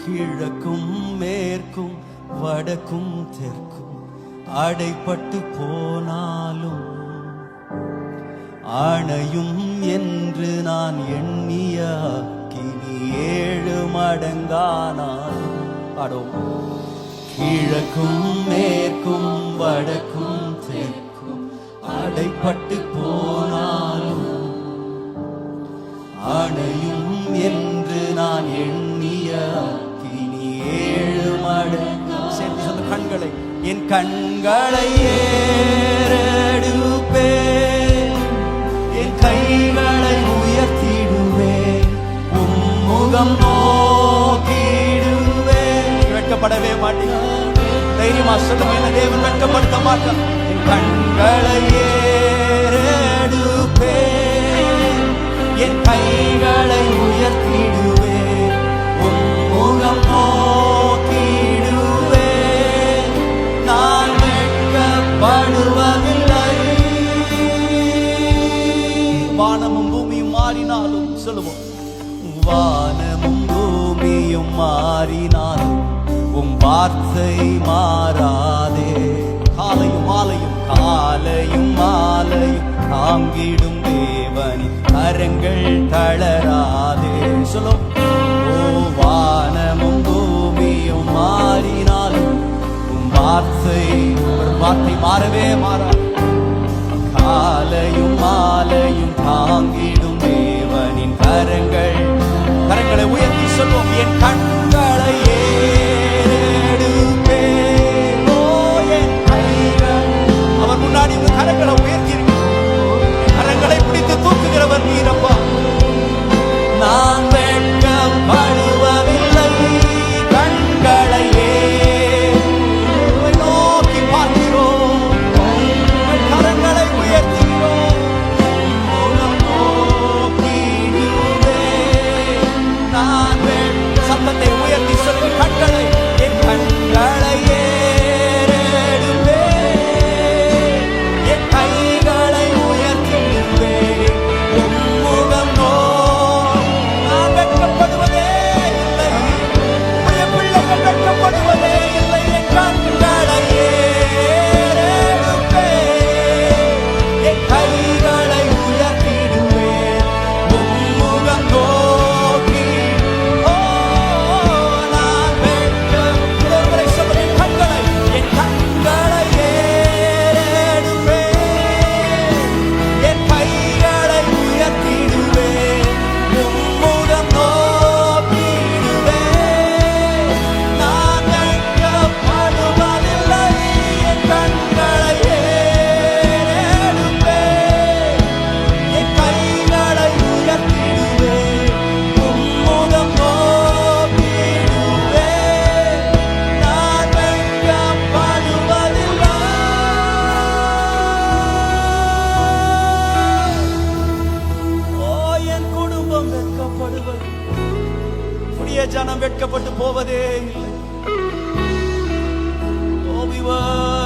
கிழக்கும் மேற்கும் வடக்கும் தெற்கும் அடைப்பட்டு போனாலும் அணையும் என்று நான் எண்ணிய அக்கினி 7 மடங்கானாலும் பாடும். கிழக்கும் மேற்கும் வடக்கும் தெற்கும் அடைப்பட்டு போனாலும் அணையும் என்று நான் எண்ணிய அக்கினி 7 மடங்கு. சேர்த்து சொல்ல, கண்களை என் கண்களை ஏறெடுப்பேன், என் கைகளை உயர்த்திடுவேன், உம்முகம் நோக்கிடுவேன். வெட்கப்படவே மாட்டேன். தைரியமா சொல்லுங்க, என்ன தேவன் வெட்கப்படுத்த மாட்டான். என் கண்களை ஏறெடுப்பேன், என் கைகளை உயர்த்திடுவேன், உம்முகம் நோக்கிடுவேன். நான் வெட்கப்படுவதில்லை. வானமும் பூமியும் மாறினாலும் சொல்லுவோம், வானமும் பூமியும் மாறினாலும் உம் வார்த்தை மாறாதே. காலையும் மாலையும் காலையும் மாலையும் தாங்கிடும் தேவனின் கரங்கள் தளராதே. சொல்லும், ஓ வானமும் பூமியும் மாறினாலும் உம் வார்த்தை மாறவே மாறாது. காலையும் மாலையும் தாங்கிடும் தேவனின் கரங்களை உயர்த்தி சொல்வோம், என் கண்களை ஏறெடுப்பேன். ஓ என் கைகள், அவர் முன்னாடி உங்க கரங்களை உயர்த்தி கரங்களை பிடித்து தூக்குகிறவர் நீரப்பா. நான் வெட்கப்படுவதில்லை. கண்களை நோக்கி பார்க்கிறோம், கரங்களை உயர்த்துகிறோம். நான் சத்தத்தை உயர்த்தி சொல்லி, கண்களை என் கண்களை ஏறெடுப்பேன், என் கைகளை உயர்த்திடுவேன், உம்முகம் நான் வெட்கப்படுவதே இல்லை. உடைய பிள்ளைகள் வெட்கப்படுவதே இல்லை. என் கண்களை ஏறெடுப்பேன், என் கைகளை உயர்த்திடுவேன், உம்முகம் நோக்கி. ஓ நான் வெட்கப்படுவதை சொல்லுவேன், என் கண்களை ஏறெடுப்பேன், என் கைகளை உயர்த்திடுவேன், உம்முகம் நோக்கிடுவேன். நான் வெட்கப்படுவதில்லை. என் கண்களை ஏறெடுப்பேன், என் கைகளை உயர்த்திடுவேன், உம்முகம் நோக்கிடுவேன். நான் வெட்கப்படுவதில்லை. ஓ என் குடும்பம் வெட்கப்படுவது, புதிய ஜனம் வெட்கப்பட்டு போவதே இல்லை. Oh, we were